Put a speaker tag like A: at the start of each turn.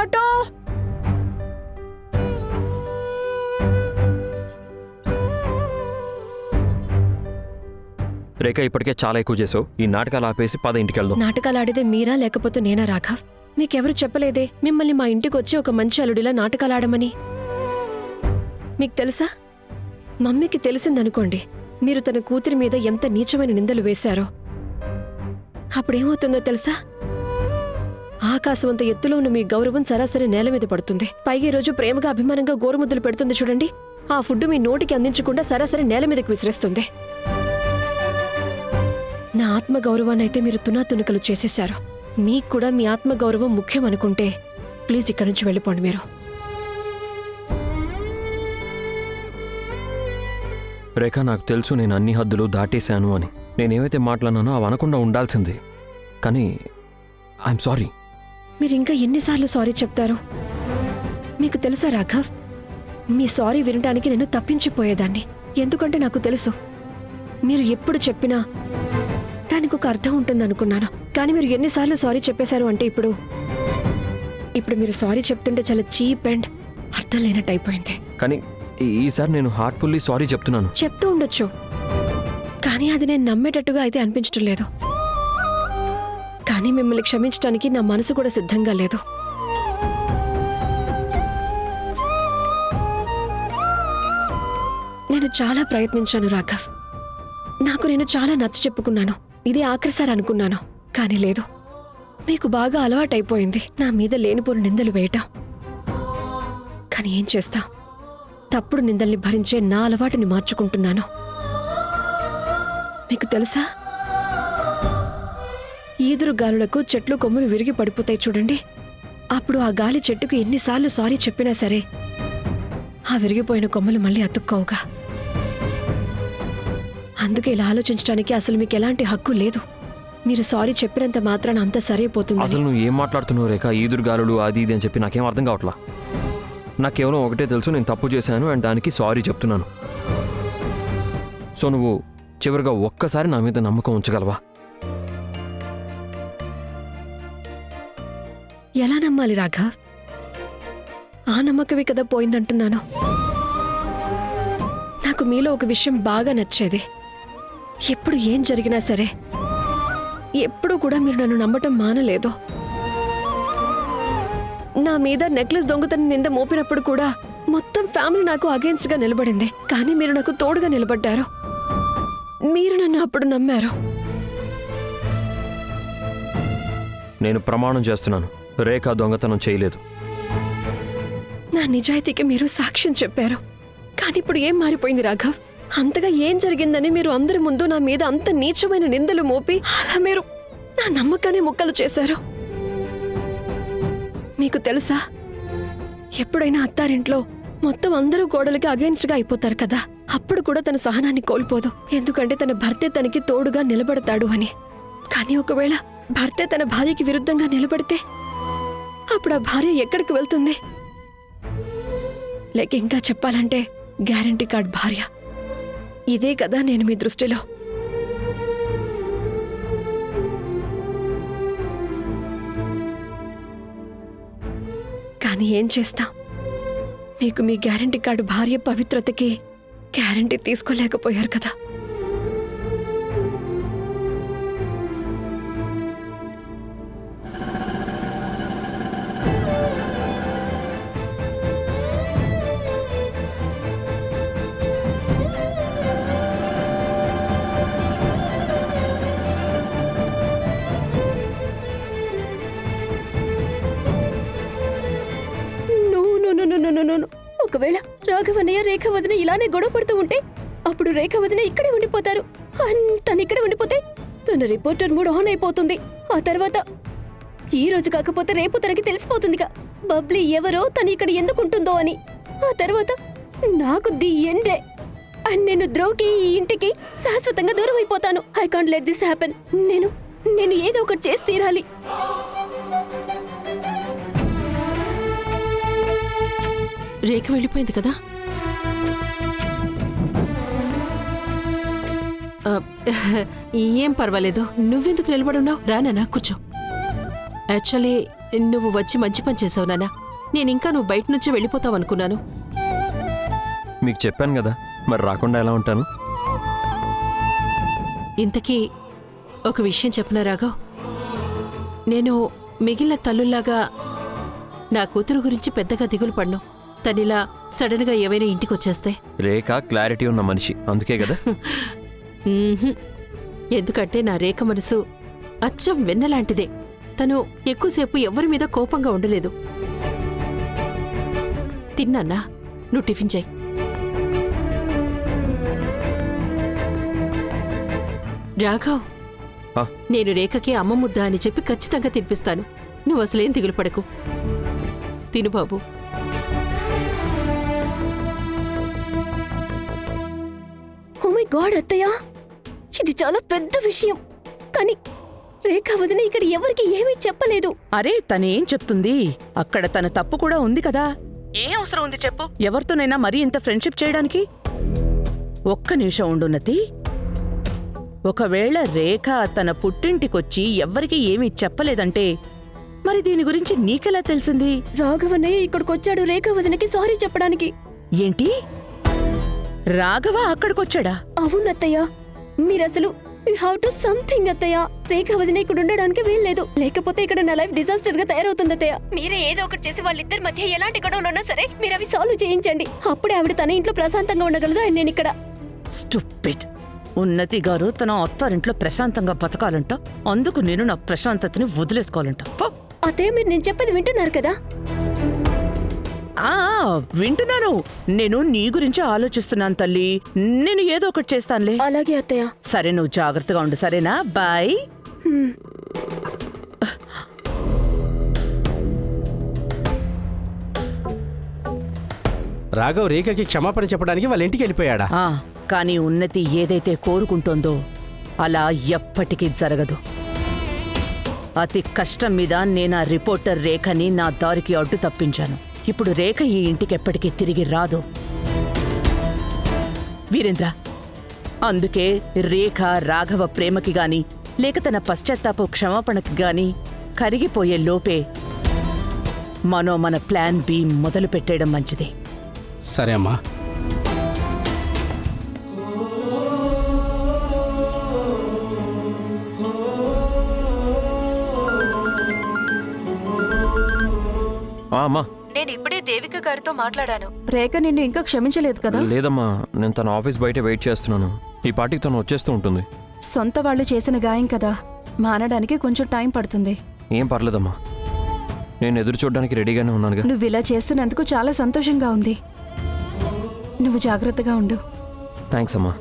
A: Auto.
B: రేఖ, ఇప్పటికే చాలా ఎక్కువ చేసావు. ఈ నాటకాలు ఆపేసి పద ఇంటికి వెళ్దాం.
A: నాటకాలు ఆడేదే మీరా లేకపోతే నేనా రాఘవ్? మీకెవరు చెప్పలేదే మిమ్మల్ని మా ఇంటికి వచ్చి ఒక మంచి అల్లుడిలా నాటకాలు ఆడమని. మీకు తెలుసా, మమ్మీకి తెలిసిందనుకోండి మీరు తన కూతురి మీద ఎంత నీచమైన నిందలు వేశారో. అప్పుడేమవుతుందో తెలుసా? ఆకాశమంత ఎత్తులో ఉన్న మీ గౌరవం సరాసరి నేల మీద పడుతుంది. పైగా రోజు ప్రేమగా అభిమానంగా గోరుముద్దలు పెడుతుంది చూడండి, ఆ ఫుడ్ మీ నోటికి అందించకుండా సరాసరి నేల మీదకి విసిరేస్తుంది. నా ఆత్మగౌరవాన్నైతే మీరు తునాతునకలు చేసేశారు. మీకు కూడా మీ ఆత్మగౌరవం ముఖ్యం అనుకుంటే ప్లీజ్ ఇక్కడి నుంచి వెళ్ళిపోండి. మీరు
B: రేఖ, నాకు తెలుసు నేను అన్ని హద్దులు దాటేశాను అని. నేనేమైతే మాట్లాడినానో అవి అనకుండా ఉండాల్సింది. కానీ ఐఎమ్ సారీ.
A: మీరు ఇంకా ఎన్నిసార్లు సారీ చెప్తారో? మీకు తెలుసా రాఘవ్, మీ సారీ వినడానికి నేను తప్పించిపోయేదాన్ని. ఎందుకంటే నాకు తెలుసు మీరు ఎప్పుడు చెప్పినా దానికి ఒక అర్థం ఉంటుందనుకున్నాను. కానీ మీరు ఎన్నిసార్లు సారీ చెప్పేశారు అంటే ఇప్పుడు మీరు సారీ చెప్తుంటే చాలా చీప్ అండ్ అర్థం లేనట్టు అయిపోయింది.
B: కానీ ఈసారి నేను హార్ట్ఫుల్లీ సారీ చెప్తున్నాను.
A: చెప్తూ ఉండొచ్చు, కానీ అది నేను నమ్మేటట్టుగా అయితే అనిపించటం లేదు. కానీ మిమ్మల్ని క్షమించడానికి నా మనసు కూడా సిద్ధంగా లేదు. నేను చాలా ప్రయత్నించాను రాఘవ్. నాకు నేను చాలా నచ్చ చెప్పుకున్నాను. ఇది ఆఖరిసారి అనుకున్నాను, కానీ లేదు. మీకు బాగా అలవాటైపోయింది నా మీద లేనిపోని నిందలు వేయటం. కానీ ఏం చేస్తా, తప్పుడు నిందల్ని భరించే నా అలవాటుని మార్చుకుంటున్నాను. మీకు తెలుసా, ఈదురు గాలులకు చెట్లు కొమ్ములు విరిగి పడిపోతాయి చూడండి. అప్పుడు ఆ గాలి చెట్టుకు ఎన్నిసార్లు సారీ చెప్పినా సరే ఆ విరిగిపోయిన కొమ్మలు మళ్ళీ అతుక్కోవుగా. అందుకే ఇలా ఆలోచించడానికి అసలు మీకు ఎలాంటి హక్కు లేదు. మీరు సారీ చెప్పినంత మాత్రాన అంత సరైపోతుంది.
B: అసలు నువ్వు ఏం మాట్లాడుతున్నావు రేఖ? ఈదురుగాలులు అది ఇది అని చెప్పి నాకేం అర్థం కావట్లా. నాకు కేవలం ఒకటే తెలుసు, నేను తప్పు చేశాను అండ్ దానికి సారీ చెప్తున్నాను. సో నువ్వు చివరిగా ఒక్కసారి నా మీద నమ్మకం ఉంచగలవా?
A: ఎలా నమ్మాలి రాఘవ్? ఆ నమ్మకమే కదా పోయిందంటున్నాను. నాకు మీలో ఒక విషయం బాగా నచ్చేది. ఎప్పుడు ఏం జరిగినా సరే ఎప్పుడు కూడా మీరు నన్ను నమ్మటం మానలేదు. నా మీద నెక్లెస్ దొంగతనం నింద మోపినప్పుడు కూడా మొత్తం ఫ్యామిలీ నాకు అగేన్స్ట్ గా నిలబడింది. కానీ మీరు నాకు తోడుగా నిలబడ్డారు. మీరు నన్ను అప్పుడు నమ్మారు.
B: నేను ప్రమాణం చేస్తున్నాను, రేఖ దొంగతనం చేయలేదు.
A: నా నిజాయితీకి మీరు సాక్ష్యం చెప్పారు. కానీ ఇప్పుడు ఏం మారిపోయింది రాఘవ్? అంతగా ఏం జరిగిందని మీరు అందరి ముందు నా మీద అంత నీచమైన నిందలు మోపి అలా మీరు నా నమ్మకాన్ని ముక్కలు చేశారు. మీకు తెలుసా, ఎప్పుడైనా అత్తారింట్లో మొత్తం అందరూ గోడలకి అగేన్స్ట్ గా అయిపోతారు కదా, అప్పుడు కూడా తన సహనాన్ని కోల్పోదు. ఎందుకంటే తన భర్తే తనకి తోడుగా నిలబడతాడు అని. కానీ ఒకవేళ భర్తే తన భార్యకి విరుద్ధంగా నిలబడితే అప్పుడు ఆ భార్య ఎక్కడికి వెళ్తుంది? లేక ఇంకా చెప్పాలంటే గ్యారంటీ కార్డ్ భార్య. ఇదే కదా నేను మీ దృష్టిలో. కానీ ఏం చేస్తాం, మీకు మీ గ్యారంటీ కార్డు భార్య పవిత్రతకి గ్యారంటీ తీసుకోలేకపోయారు కదా.
C: ఒకవేళ రాఘవన్నయ్య రేఖ వదిన ఇలానే గొడవ పడుతూ ఉంటే అప్పుడు రేఖ వదిన ఇక్కడే ఉండిపోతారు. తను ఇక్కడే ఉండిపోతే తన రిపోర్టర్ మూడ్ ఆన్ అయిపోతుంది. ఆ తర్వాత ఈ రోజు కాకపోతే రేపు తనకి తెలిసిపోతుందిగా బబ్లీ ఎవరో తను ఇక్కడ ఎందుకుంటుందో అని. ఆ తర్వాత నాకు ది ఎండే. అండ్ నేను ద్రోకి ఈ ఇంటికి శాశ్వతంగా దూరం అయిపోతాను. I can't let this happen. నేను ఏదో ఒకటి చేసి తీరాలి.
D: రేఖ వెళ్ళిపోయింది కదా. ఏం పర్వాలేదు, నువ్వెందుకు నిలబడున్నావు? రానా కూర్చో. యాక్చువల్లీ నువ్వు వచ్చి మంచి పని చేసావు నాన్న. నేనింకా నువ్వు బయట నుంచి వెళ్ళిపోతావు అనుకున్నాను.
B: మీకు చెప్పాను కదా, మరి రాకుండా ఎలా ఉంటాను?
D: ఇంతకీ ఒక విషయం చెప్పనా రాఘవ్? నేను మిగిలిన తల్లుల్లాగా నా కూతురు గురించి పెద్దగా దిగులు పడ్ను. తనిలా సడన్గా ఏవైనా ఇంటికి వచ్చేస్తే.
B: రేఖ క్లారిటీ ఉన్న మనిషి, అందుకే కదా.
D: మ్మ్హ్మ్. ఎందుకంటే నా రేఖ మనసు అచ్చం వెన్నలాంటిదే. తను ఎక్కువసేపు ఎవరి మీద కోపంగా ఉండలేదు. తిన్నానా? నువ్వు టిఫిన్ చేయి. రాఘవ్,
B: ఆ.
D: నేను రేఖకి అమ్మ ముద్ద అని చెప్పి ఖచ్చితంగా తినిపిస్తాను. నువ్వు అసలేం దిగులు పడకు. తిను బాబు.
C: ఓ మై గాడ్ అత్తయ్య, ఇది చాలా పెద్ద విషయం. కానీ రేఖ వదిన ఇక్కడ ఎవరికి ఏమీ చెప్పలేదు.
E: అరే తనేం చెప్తుంది? అక్కడ తన తప్పు కూడా ఉంది కదా. ఏ అవసరం ఉంది చెప్పు? ఎవరితోనైనా మరీ ఇంత ఫ్రెండ్షిప్ చేయడానికి? ఒక్క నిమిషం ఉండున్నతి. ఒకవేళ రేఖ తన పుట్టింటికొచ్చి ఎవ్వరికీ ఏమీ చెప్పలేదంటే మరి దీని గురించి నీకెలా తెలిసింది?
C: రాఘవన్నయ్య ఇక్కడికొచ్చాడు రేఖ వదినకి సారీ చెప్పడానికి.
E: ఏంటి? రాఘవ అక్కడికొచ్చాడా?
C: అవునత్తయ్య, మీరసలు యూ హావ్ టు సంథింగ్ అత్తయ్య. రేఖ వదిన ఇక్కడ ఉండడానికి వీల్లేదు, లేకపోతే ఇక్కడ నా లైఫ్ డిజాస్టర్ గా తయారవుతుంది అత్తయ్య. మీరే ఏదో ఒకటి చేసి వాళ్ళిద్దరి మధ్య ఎలాంటి గొడవలున్నా సరే మీరు అవి సాల్వ్ చేయించండి. అప్పుడే ఆవిడ తన ఇంట్లో ప్రశాంతంగా ఉండగలదు. అండ్ నేను ఇక్కడ
E: స్టూపిడ్. ఉన్నతి గారు తన అత్తారింట్లో ప్రశాంతంగా బతకాలంట, అందుకు నేను నా ప్రశాంతతని వదిలేసుకోవాలంట. పో.
C: అత్తయ్య, మీరు నేను చెప్పేది వింటున్నారు కదా?
E: ఆ వింటున్నాను. నేను నీ గురించి ఆలోచిస్తున్నాను తల్లి. నేను ఏదో ఒకటి చేస్తానులే.
C: అలాగే అత్తయ్య.
E: సరే, నువ్వు జాగ్రత్తగా ఉండు, సరేనా? బాయ్.
F: రాఘవ్ రేఖకి క్షమాపణ చెప్పడానికి వాళ్ళ ఇంటికి వెళ్ళిపోయాడా?
E: కానీ ఉన్నతి ఏదైతే కోరుకుంటోందో అలా ఎప్పటికీ జరగదు. అతి కష్టం మీద నేను ఆ రిపోర్టర్ రేఖని నా దారికి అడ్డు తప్పించాను. ఇప్పుడు రేఖ ఈ ఇంటికెప్పటికీ తిరిగి రాదు వీరేంద్ర. అందుకే రేఖ రాఘవ ప్రేమకి గాని లేక తన పశ్చాత్తాప క్షమాపణకి గాని కరిగిపోయే లోపే మన ప్లాన్ బి మొదలు పెట్టేయడం మంచిది.
F: సరే అమ్మా.
B: అమ్మా,
G: నేను ఇప్పుడే దేవిక గారితో మాట్లాడాను. రేఖ నిన్ను ఇంకా క్షమించలేదు కదా?
B: లేదమ్మా, నేను తన ఆఫీస్ బయట వెయిట్ చేస్తున్నాను. ఈ పార్టీకి తను వచ్చేస్తూ ఉంటుంది.
G: సొంత వాళ్ళు చేసిన గాయం కదా, మానడానికి కొంచెం టైం పడుతుంది.
B: ఏం పర్లేదమ్మా, నేను ఎదురు చూడడానికి రెడీగానే ఉన్నానుగా.
G: నువ్వు ఇలా చేస్తున్నందుకు చాలా సంతోషంగా ఉంది. నువ్వు జాగ్రత్తగా ఉండు.
B: థ్యాంక్స్ అమ్మా.